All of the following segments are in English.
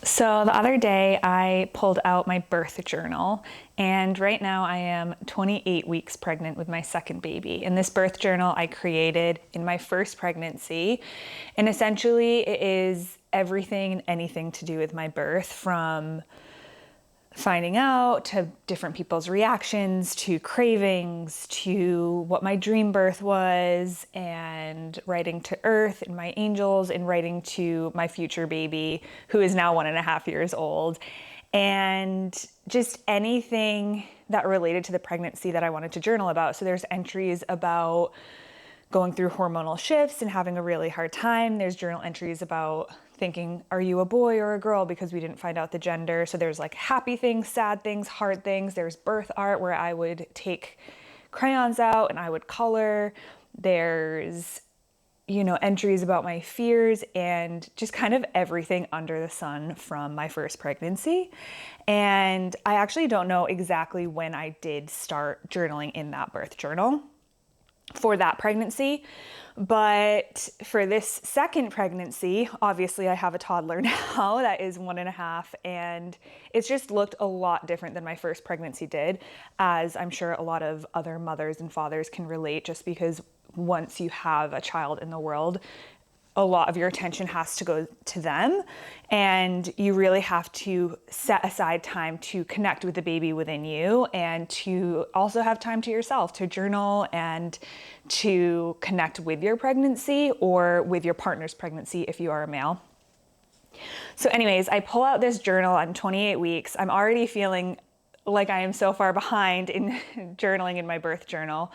So the other day I pulled out my birth journal, and right now I am 28 weeks pregnant with my second baby. And this birth journal I created in my first pregnancy, and essentially it is everything and anything to do with my birth, from finding out to different people's reactions to cravings to what my dream birth was, and writing to earth and my angels, and writing to my future baby who is now 1.5 years old, and just anything that related to the pregnancy that I wanted to journal about. So there's entries about going through hormonal shifts and having a really hard time. There's journal entries about thinking, are you a boy or a girl? Because we didn't find out the gender. So there's like happy things, sad things, hard things. There's birth art where I would take crayons out and I would color. There's, entries about my fears and just kind of everything under the sun from my first pregnancy. And I actually don't know exactly when I did start journaling in that birth journal for that pregnancy. But for this second pregnancy, obviously I have a toddler now that is 1.5, and it's just looked a lot different than my first pregnancy did, as I'm sure a lot of other mothers and fathers can relate, just because once you have a child in the world, a lot of your attention has to go to them, and you really have to set aside time to connect with the baby within you, and to also have time to yourself to journal and to connect with your pregnancy or with your partner's pregnancy if you are a male. So anyways, I pull out this journal. I'm 28 weeks. I'm already feeling like I am so far behind in journaling in my birth journal.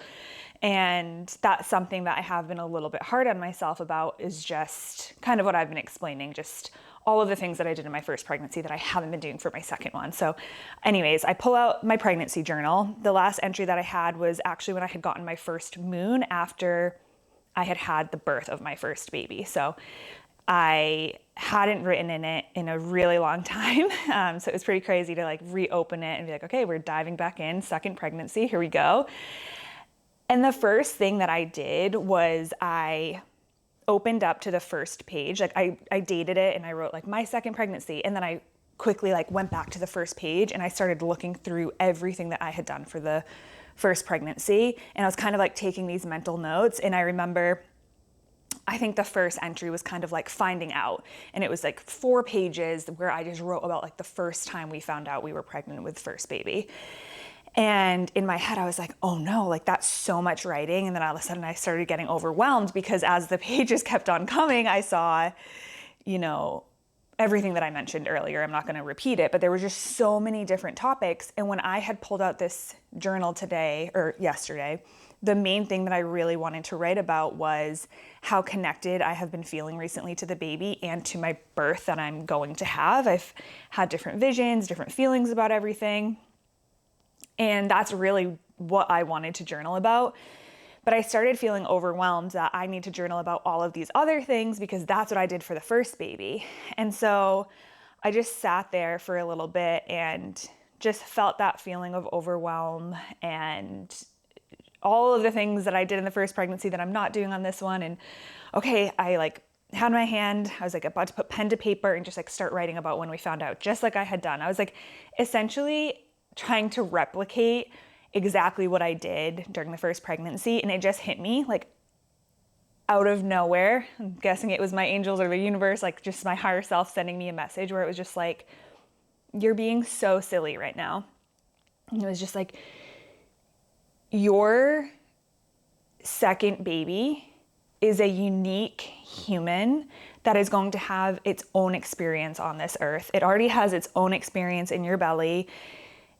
And that's something that I have been a little bit hard on myself about, is just kind of what I've been explaining, just all of the things that I did in my first pregnancy that I haven't been doing for my second one. So anyways, I pull out my pregnancy journal. The last entry that I had was actually when I had gotten my first moon after I had had the birth of my first baby. So I hadn't written in it in a really long time. So it was pretty crazy to like reopen it and be like, okay, we're diving back in, second pregnancy, here we go. And the first thing that I did was I opened up to the first page. Like I dated it and I wrote like my second pregnancy. And then I quickly like went back to the first page and I started looking through everything that I had done for the first pregnancy. And I was kind of like taking these mental notes. And I remember, I think the first entry was kind of like finding out. And it was like 4 pages where I just wrote about like the first time we found out we were pregnant with first baby. And in my head, I was like, oh no, like that's so much writing. And then all of a sudden I started getting overwhelmed, because as the pages kept on coming, I saw, everything that I mentioned earlier. I'm not going to repeat it, but there were just so many different topics. And when I had pulled out this journal today or yesterday, the main thing that I really wanted to write about was how connected I have been feeling recently to the baby and to my birth that I'm going to have. I've had different visions, different feelings about everything. And that's really what I wanted to journal about. But I started feeling overwhelmed that I need to journal about all of these other things, because that's what I did for the first baby. And so I just sat there for a little bit and just felt that feeling of overwhelm and all of the things that I did in the first pregnancy that I'm not doing on this one. And okay, I like had my hand, I was like about to put pen to paper and just like start writing about when we found out, just like I had done. I was like essentially trying to replicate exactly what I did during the first pregnancy. And it just hit me like out of nowhere. I'm guessing it was my angels or the universe, like just my higher self sending me a message where it was just like, you're being so silly right now. And it was just like, your second baby is a unique human that is going to have its own experience on this earth. It already has its own experience in your belly.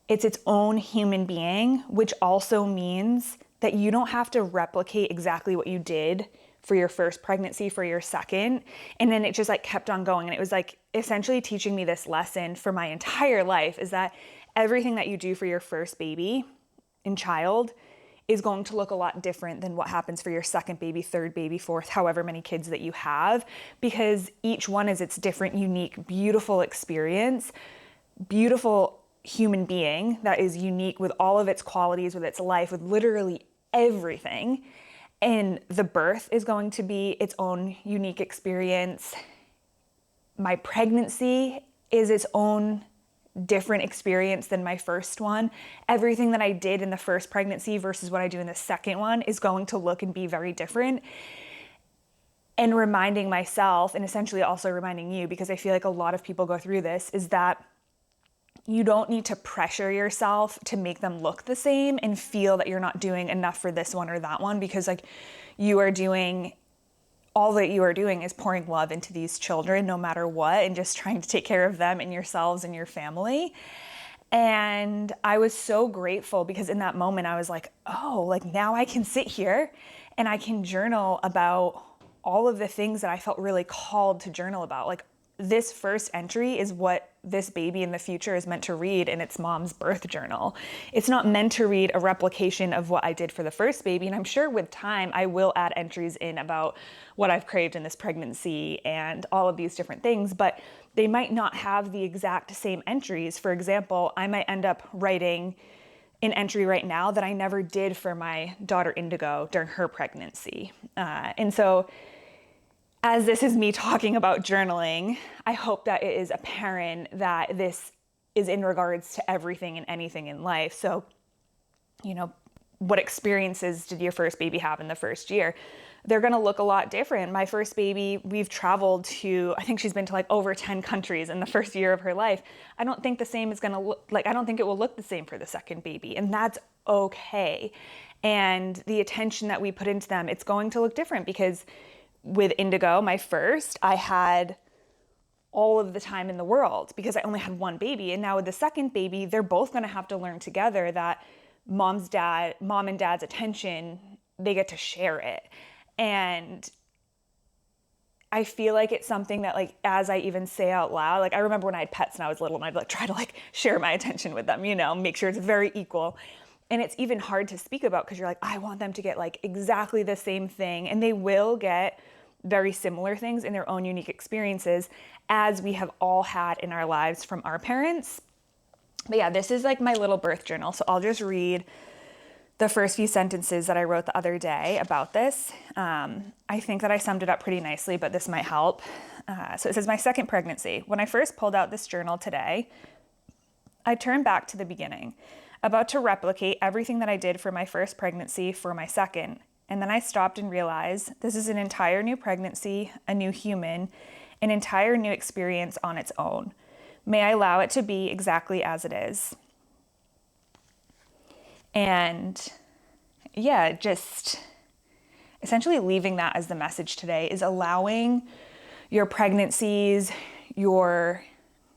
It's its own human being, which also means that you don't have to replicate exactly what you did for your first pregnancy, for your second. And then it just like kept on going. And it was like essentially teaching me this lesson for my entire life, is that everything that you do for your first baby and child is going to look a lot different than what happens for your second baby, third baby, fourth, however many kids that you have, because each one is its different, unique, beautiful experience, beautiful human being that is unique with all of its qualities, with its life, with literally everything. And the birth is going to be its own unique experience. My pregnancy is its own different experience than my first one. Everything that I did in the first pregnancy versus what I do in the second one is going to look and be very different. And reminding myself, and essentially also reminding you, because I feel like a lot of people go through this, is that you don't need to pressure yourself to make them look the same and feel that you're not doing enough for this one or that one, because like you are doing, all that you are doing is pouring love into these children no matter what, and just trying to take care of them and yourselves and your family. And I was so grateful because in that moment I was like, oh, like now I can sit here and I can journal about all of the things that I felt really called to journal about. Like this first entry is what this baby in the future is meant to read in its mom's birth journal. It's not meant to read a replication of what I did for the first baby. And I'm sure with time I will add entries in about what I've craved in this pregnancy and all of these different things, but they might not have the exact same entries. For example, I might end up writing an entry right now that I never did for my daughter Indigo during her pregnancy. And so as this is me talking about journaling, I hope that it is apparent that this is in regards to everything and anything in life. So, you know, what experiences did your first baby have in the first year? They're going to look a lot different. My first baby, we've traveled to, I think she's been to like over 10 countries in the first year of her life. I don't think the same is going to look like, I don't think it will look the same for the second baby. And that's okay. And the attention that we put into them, it's going to look different because with Indigo, my first, I had all of the time in the world because I only had one baby. And now with the second baby, they're both going to have to learn together that mom and dad's attention, they get to share it. And I feel like it's something that like, as I even say out loud, like I remember when I had pets and I was little and I'd like try to like share my attention with them, you know, make sure it's very equal. And it's even hard to speak about because you're like, I want them to get like exactly the same thing. And they will get very similar things in their own unique experiences as we have all had in our lives from our parents. But yeah, this is like my little birth journal. So I'll just read the first few sentences that I wrote the other day about this. I think that I summed it up pretty nicely, but this might help. So it says, my second pregnancy. When I first pulled out this journal today, I turned back to the beginning, about to replicate everything that I did for my first pregnancy for my second. And then I stopped and realized this is an entire new pregnancy, a new human, an entire new experience on its own. May I allow it to be exactly as it is. And yeah, just essentially leaving that as the message today is allowing your pregnancies, your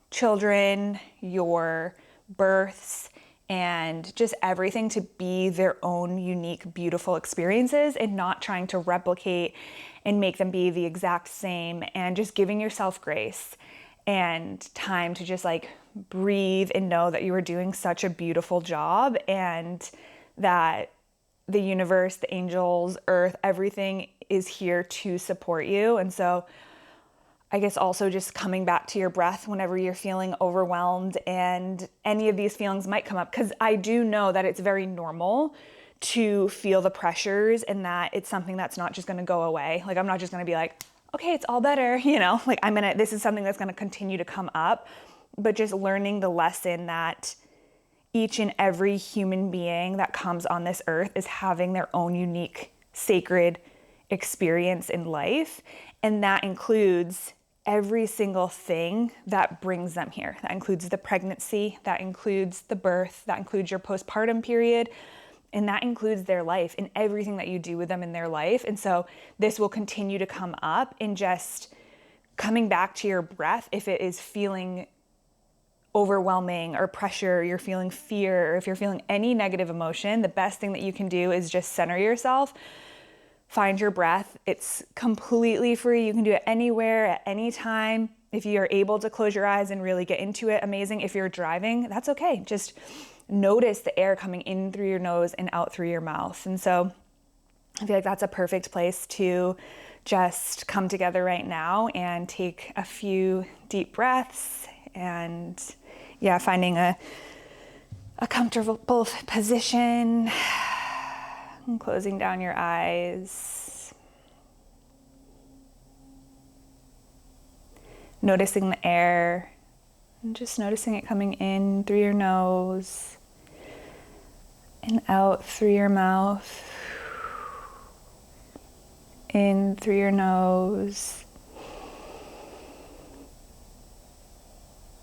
children, your births, and just everything to be their own unique, beautiful experiences and not trying to replicate and make them be the exact same, and just giving yourself grace and time to just like breathe and know that you are doing such a beautiful job and that the universe, the angels, earth, everything is here to support you. And so I guess also just coming back to your breath whenever you're feeling overwhelmed and any of these feelings might come up, because I do know that it's very normal to feel the pressures and that it's something that's not just going to go away. Like I'm not just going to be like, okay, it's all better, you know, like this is something that's going to continue to come up, but just learning the lesson that each and every human being that comes on this earth is having their own unique, sacred experience in life. And that includes every single thing that brings them here. That includes the pregnancy, that includes the birth, that includes your postpartum period, and that includes their life and everything that you do with them in their life. And so this will continue to come up, and just coming back to your breath if it is feeling overwhelming or pressure, you're feeling fear, or if you're feeling any negative emotion, the best thing that you can do is just center yourself. Find your breath. It's completely free. You can do it anywhere at any time. If you are able to close your eyes and really get into it, amazing. If you're driving, that's okay. Just notice the air coming in through your nose and out through your mouth. And so I feel like that's a perfect place to just come together right now and take a few deep breaths and yeah, finding a comfortable position. And closing down your eyes. Noticing the air And just noticing it coming in through your nose and out through your mouth. In through your nose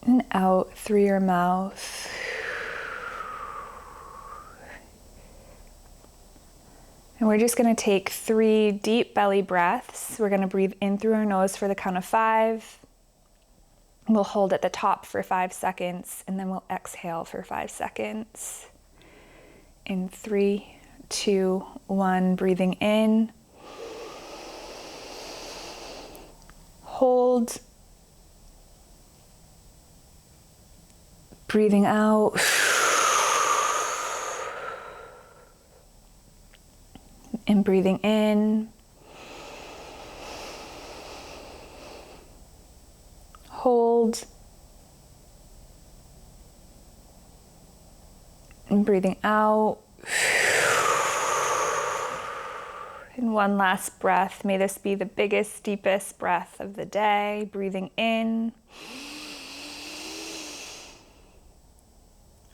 and out through your mouth. And we're just going to take 3 deep belly breaths. We're going to breathe in through our nose for the count of 5. We'll hold at the top for 5 seconds, and then we'll exhale for 5 seconds. In 3, 2, 1, breathing in. Hold. Breathing out. And breathing in. Hold. And breathing out. And one last breath. May this be the biggest, deepest breath of the day. Breathing in.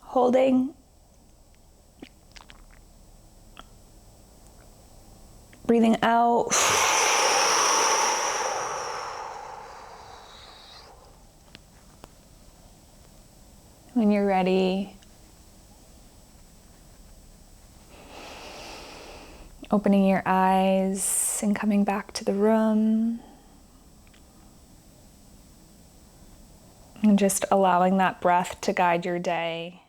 Holding. Breathing out. When you're ready, opening your eyes and coming back to the room. And just allowing that breath to guide your day.